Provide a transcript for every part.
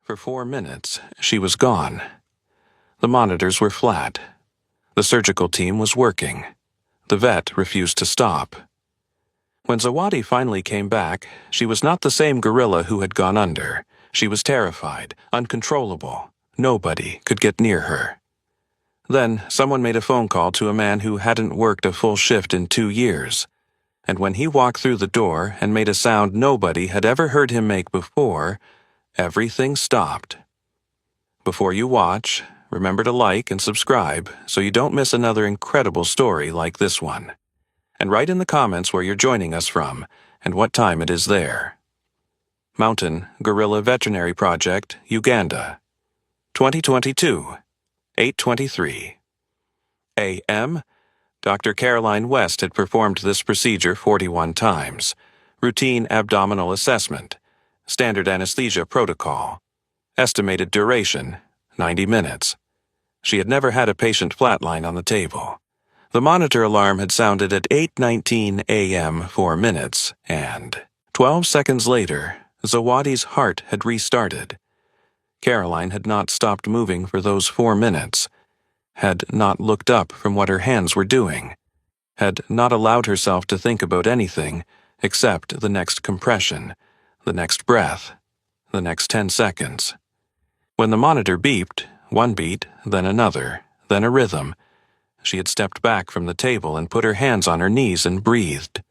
For 4 minutes, she was gone. The monitors were flat. The surgical team was working. The vet refused to stop. When Zawadi finally came back, she was not the same gorilla who had gone under. She was terrified, uncontrollable. Nobody could get near her. Then someone made a phone call to a man who hadn't worked a full shift in 2 years. And when he walked through the door and made a sound nobody had ever heard him make before, everything stopped. Before you watch, remember to like and subscribe so you don't miss another incredible story like this one. And write in the comments where you're joining us from and what time it is there. Mountain Gorilla Veterinary Project, Uganda. 2022, 8:23 a.m. Dr. Caroline West had performed this procedure 41 times. Routine abdominal assessment. Standard anesthesia protocol. Estimated duration, 90 minutes. She had never had a patient flatline on the table. The monitor alarm had sounded at 8:19 a.m. 4 minutes, and 12 seconds later, Zawadi's heart had restarted. Caroline had not stopped moving for those 4 minutes, had not looked up from what her hands were doing, had not allowed herself to think about anything except the next compression, the next breath, the next 10 seconds. When the monitor beeped, one beat, then another, then a rhythm, she had stepped back from the table and put her hands on her knees and breathed.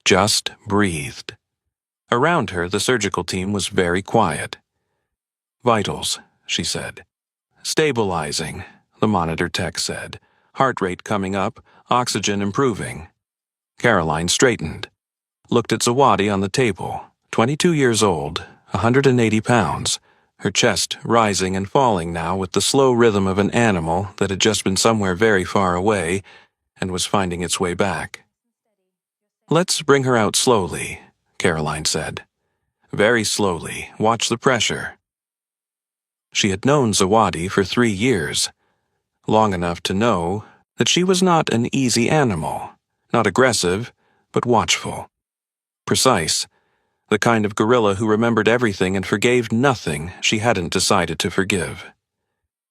Just breathed. Around her, the surgical team was very quiet. Vitals, she said. Stabilizing, the monitor tech said. Heart rate coming up, oxygen improving. Caroline straightened. Looked at Zawadi on the table, 22 years old, 180 pounds. Her chest rising and falling now with the slow rhythm of an animal that had just been somewhere very far away and was finding its way back. Let's bring her out slowly, Caroline said. Very slowly, watch the pressure. She had known Zawadi for 3 years, long enough to know that she was not an easy animal, not aggressive, but watchful. Precise. The kind of gorilla who remembered everything and forgave nothing she hadn't decided to forgive.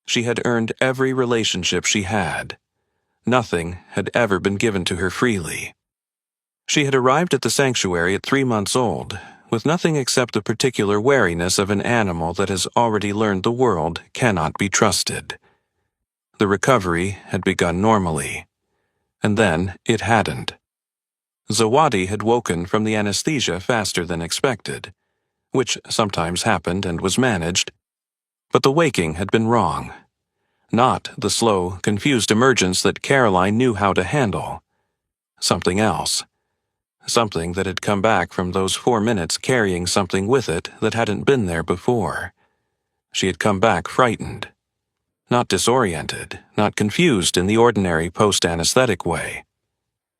She had earned every relationship she had. Nothing had ever been given to her freely. She had arrived at the sanctuary at 3 months old, with nothing except the particular wariness of an animal that has already learned the world cannot be trusted. The recovery had begun normally, and then it hadn't. Zawadi had woken from the anesthesia faster than expected, which sometimes happened and was managed, but the waking had been wrong. Not the slow, confused emergence that Caroline knew how to handle. Something else. Something that had come back from those 4 minutes carrying something with it that hadn't been there before. She had come back frightened. Not disoriented, not confused in the ordinary post-anesthetic way.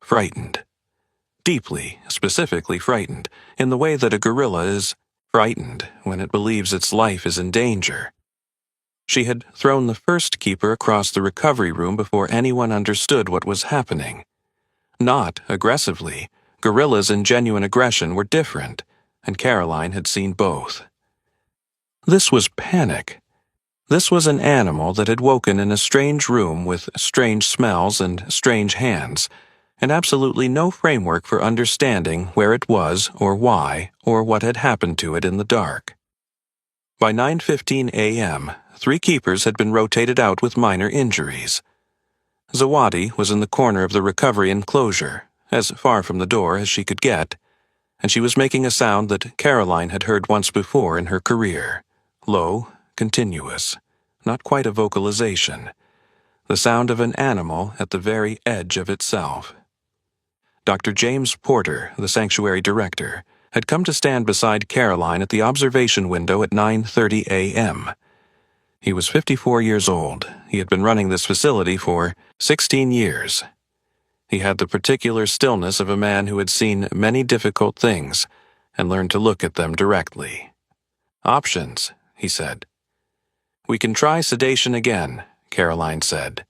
Frightened. Deeply, specifically frightened, in the way that a gorilla is frightened when it believes its life is in danger. She had thrown the first keeper across the recovery room before anyone understood what was happening. Not aggressively. Gorillas and genuine aggression were different, and Caroline had seen both. This was panic. This was an animal that had woken in a strange room with strange smells and strange hands, and absolutely no framework for understanding where it was or why or what had happened to it in the dark. By 9:15 a.m., 3 keepers had been rotated out with minor injuries. Zawadi was in the corner of the recovery enclosure, as far from the door as she could get, and she was making a sound that Caroline had heard once before in her career. Low, continuous, not quite a vocalization. The sound of an animal at the very edge of itself. Dr. James Porter, the sanctuary director, had come to stand beside Caroline at the observation window at 9:30 a.m. He was 54 years old. He had been running this facility for 16 years. He had the particular stillness of a man who had seen many difficult things and learned to look at them directly. Options, he said. We can try sedation again, Caroline said,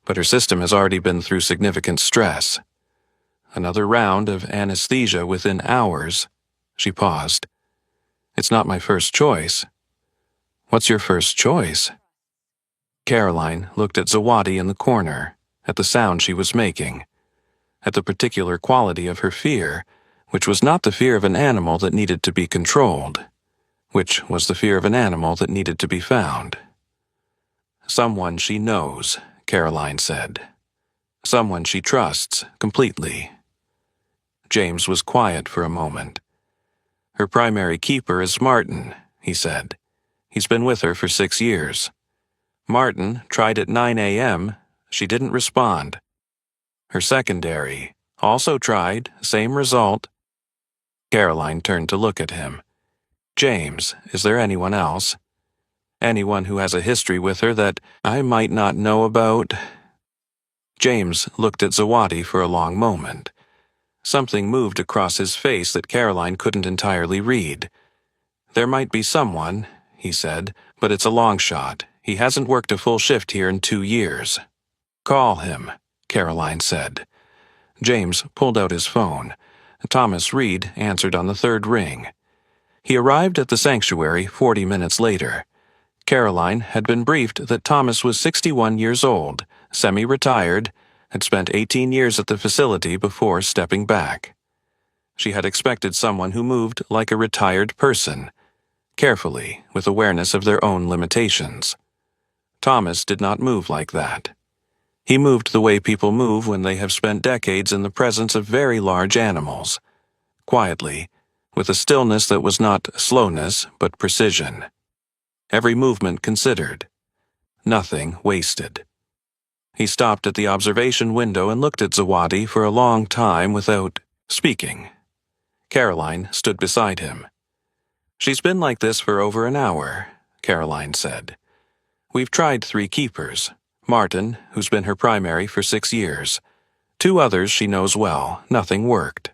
but her system has already been through significant stress. Another round of anesthesia within hours. She paused. It's not my first choice. What's your first choice? Caroline looked at Zawadi in the corner, at the sound she was making, at the particular quality of her fear, which was not the fear of an animal that needed to be controlled, which was the fear of an animal that needed to be found. Someone she knows, Caroline said. Someone she trusts completely. James was quiet for a moment. Her primary keeper is Martin, he said. He's been with her for 6 years. Martin tried at 9 a.m. She didn't respond. Her secondary also tried, same result. Caroline turned to look at him. James, is there anyone else? Anyone who has a history with her that I might not know about? James looked at Zawadi for a long moment. Something moved across his face that Caroline couldn't entirely read. There might be someone, he said, but it's a long shot. He hasn't worked a full shift here in 2 years. Call him, Caroline said. James pulled out his phone. Thomas Reed answered on the 3rd ring. He arrived at the sanctuary 40 minutes later. Caroline had been briefed that Thomas was 61 years old, semi-retired, had spent 18 years at the facility before stepping back. She had expected someone who moved like a retired person, carefully, with awareness of their own limitations. Thomas did not move like that. He moved the way people move when they have spent decades in the presence of very large animals, quietly, with a stillness that was not slowness but precision. Every movement considered. Nothing wasted. He stopped at the observation window and looked at Zawadi for a long time without speaking. Caroline stood beside him. She's been like this for over an hour, Caroline said. We've tried 3 keepers. Martin, who's been her primary for 6 years. 2 others she knows well. Nothing worked.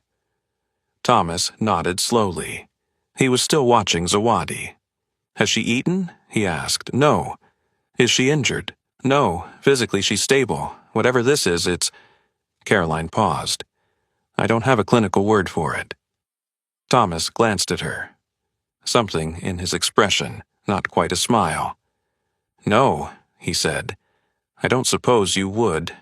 Thomas nodded slowly. He was still watching Zawadi. Has she eaten? He asked. No. Is she injured? No. Physically she's stable. Whatever this is, it's... Caroline paused. I don't have a clinical word for it. Thomas glanced at her. Something in his expression, not quite a smile. No, he said. I don't suppose you would.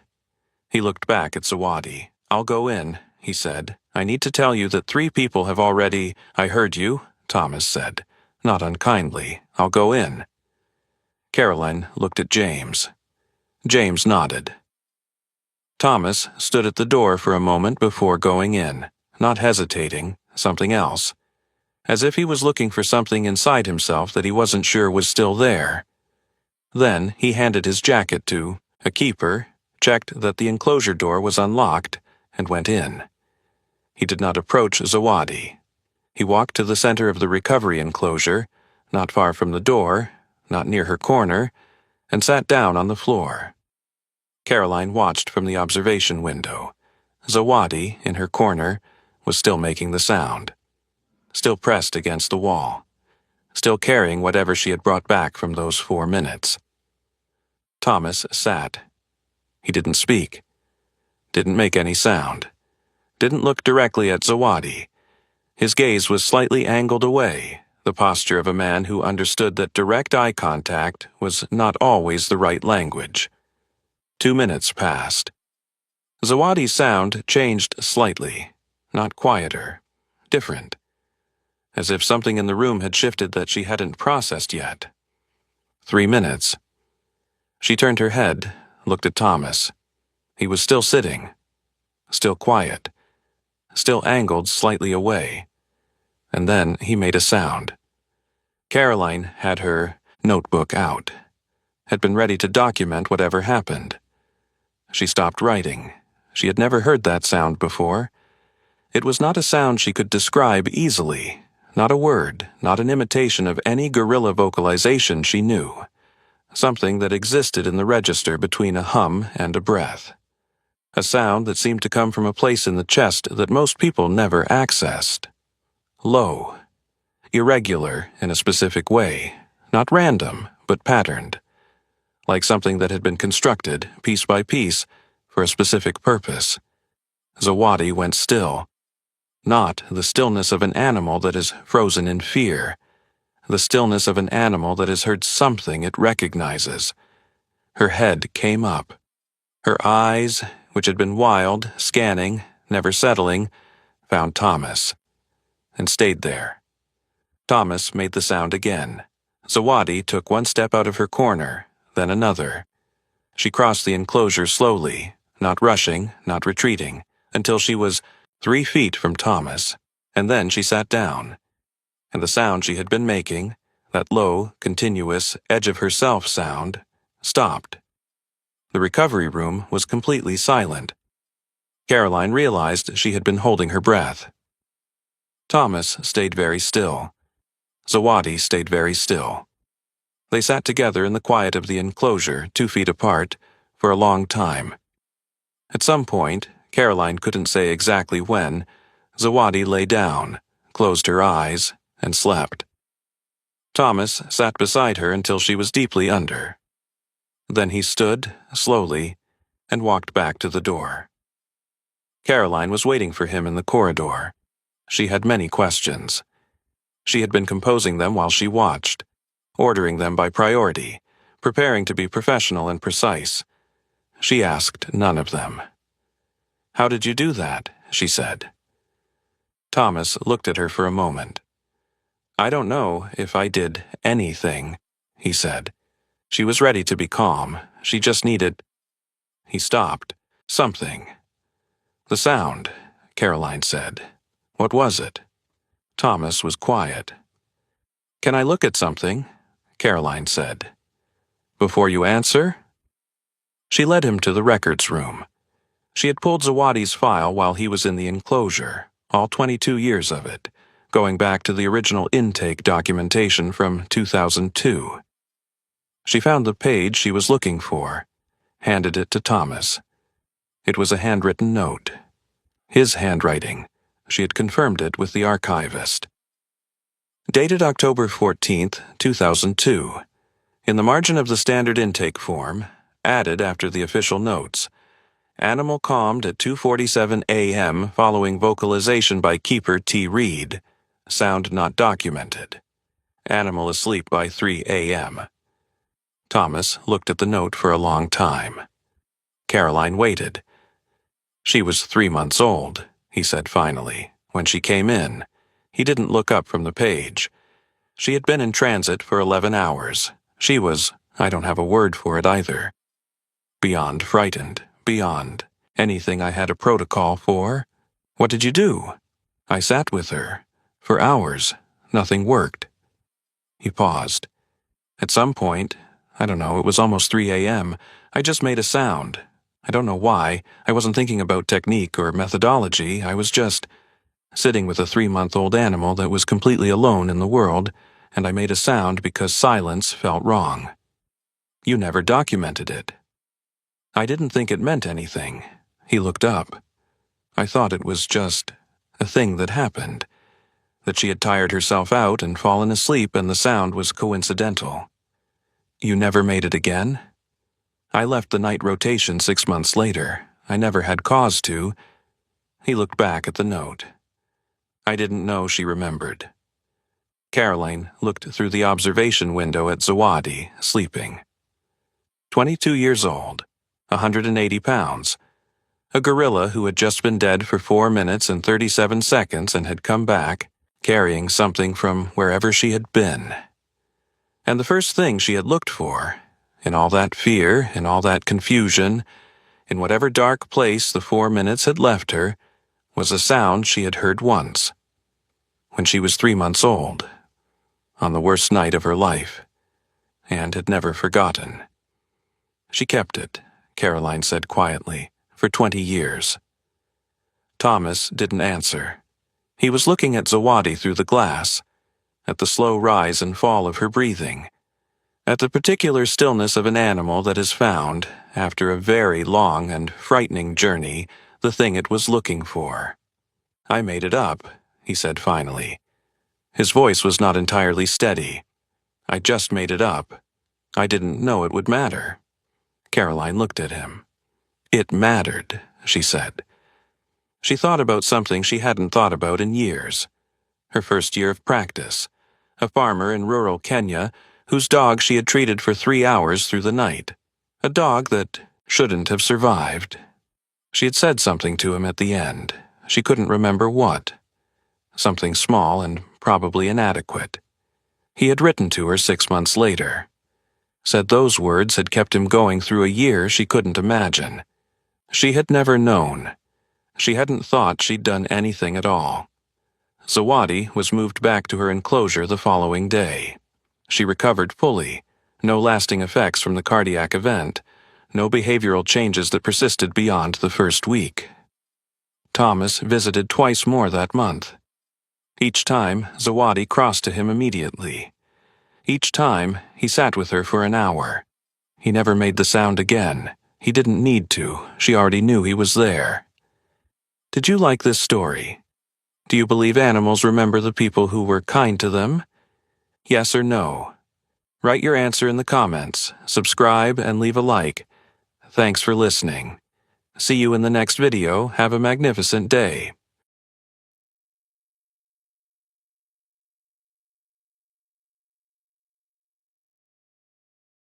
He looked back at Zawadi. I'll go in, he said. I need to tell you that 3 people have already... I heard you, Thomas said. Not unkindly. I'll go in. Caroline looked at James. James nodded. Thomas stood at the door for a moment before going in, not hesitating, something else. As if he was looking for something inside himself that he wasn't sure was still there. Then he handed his jacket to a keeper, checked that the enclosure door was unlocked, and went in. He did not approach Zawadi. He walked to the center of the recovery enclosure, not far from the door, not near her corner, and sat down on the floor. Caroline watched from the observation window. Zawadi, in her corner, was still making the sound. Still pressed against the wall. Still carrying whatever she had brought back from those 4 minutes. Thomas sat. He didn't speak. Didn't make any sound. Didn't look directly at Zawadi. His gaze was slightly angled away, the posture of a man who understood that direct eye contact was not always the right language. 2 minutes passed. Zawadi's sound changed slightly, not quieter, different. As if something in the room had shifted that she hadn't processed yet. 3 minutes. She turned her head, looked at Thomas. He was still sitting, still quiet, still angled slightly away. And then he made a sound. Caroline had her notebook out, had been ready to document whatever happened. She stopped writing. She had never heard that sound before. It was not a sound she could describe easily. Not a word, not an imitation of any guerrilla vocalization she knew. Something that existed in the register between a hum and a breath. A sound that seemed to come from a place in the chest that most people never accessed. Low. Irregular in a specific way. Not random, but patterned. Like something that had been constructed, piece by piece, for a specific purpose. Zawadi went still. Not the stillness of an animal that is frozen in fear. the stillness of an animal that has heard something it recognizes. Her head came up. Her eyes, which had been wild, scanning, never settling, found Thomas, and stayed there. Thomas made the sound again. Zawadi took one step out of her corner, then another. She crossed the enclosure slowly, not rushing, not retreating, until she was 3 feet from Thomas, and then she sat down. And the sound she had been making, that low, continuous, edge-of-herself sound, stopped. The recovery room was completely silent. Caroline realized she had been holding her breath. Thomas stayed very still. Zawadi stayed very still. They sat together in the quiet of the enclosure, 2 feet apart, for a long time. At some point, Caroline couldn't say exactly when, Zawadi lay down, closed her eyes, and slept. Thomas sat beside her until she was deeply under. Then he stood, slowly, and walked back to the door. Caroline was waiting for him in the corridor. She had many questions. She had been composing them while she watched, ordering them by priority, preparing to be professional and precise. She asked none of them. "How did you do that?" she said. Thomas looked at her for a moment. "I don't know if I did anything," he said. She was ready to be calm. She just needed... He stopped. Something. "The sound," Caroline said. "What was it?" Thomas was quiet. "Can I look at something?" Caroline said. "Before you answer?" She led him to the records room. She had pulled Zawadi's file while he was in the enclosure, all 22 years of it, going back to the original intake documentation from 2002. She found the page she was looking for, handed it to Thomas. It was a handwritten note. His handwriting. She had confirmed it with the archivist. Dated October 14th, 2002. In the margin of the standard intake form, added after the official notes, animal calmed at 2:47 a.m. following vocalization by keeper T. Reed. Sound not documented. Animal asleep by 3 a.m. Thomas looked at the note for a long time. Caroline waited. "She was 3 months old," he said finally, "when she came in." He didn't look up from the page. "She had been in transit for 11 hours. She was, I don't have a word for it either. Beyond frightened, beyond anything I had a protocol for. What did you do?" "I sat with her. For hours. Nothing worked." He paused. "At some point, I don't know, it was almost 3 a.m., I just made a sound. I don't know why. I wasn't thinking about technique or methodology. I was just sitting with a 3-month-old animal that was completely alone in the world, and I made a sound because silence felt wrong. You never documented it." "I didn't think it meant anything." He looked up. "I thought it was just a thing that happened, that she had tired herself out and fallen asleep and the sound was coincidental." "You never made it again?" "I left the night rotation 6 months later. I never had cause to." He looked back at the note. "I didn't know she remembered." Caroline looked through the observation window at Zawadi, sleeping. 22 years old, 180 pounds. A gorilla who had just been dead for 4 minutes and 37 seconds and had come back, carrying something from wherever she had been. And the first thing she had looked for, in all that fear, in all that confusion, in whatever dark place the 4 minutes had left her, was a sound she had heard once, when she was 3 months old, on the worst night of her life, and had never forgotten. She kept it, Caroline said quietly, for 20 years. Thomas didn't answer. He was looking at Zawadi through the glass, at the slow rise and fall of her breathing, at the particular stillness of an animal that has found, after a very long and frightening journey, the thing it was looking for. "I made it up," he said finally. His voice was not entirely steady. "I just made it up. I didn't know it would matter." Caroline looked at him. "It mattered," she said. She thought about something she hadn't thought about in years. Her first year of practice. a farmer in rural Kenya whose dog she had treated for 3 hours through the night, a dog that shouldn't have survived. She had said something to him at the end. She couldn't remember what. Something small and probably inadequate. He had written to her 6 months later. Said those words had kept him going through a year she couldn't imagine. She had never known. She hadn't thought she'd done anything at all. Zawadi was moved back to her enclosure the following day. She recovered fully, no lasting effects from the cardiac event, no behavioral changes that persisted beyond the first week. Thomas visited twice more that month. Each time, Zawadi crossed to him immediately. Each time, he sat with her for an hour. He never made the sound again. He didn't need to. She already knew he was there. Did you like this story? Do you believe animals remember the people who were kind to them? Yes or no? Write your answer in the comments, subscribe, and leave a like. Thanks for listening. See you in the next video. Have a magnificent day.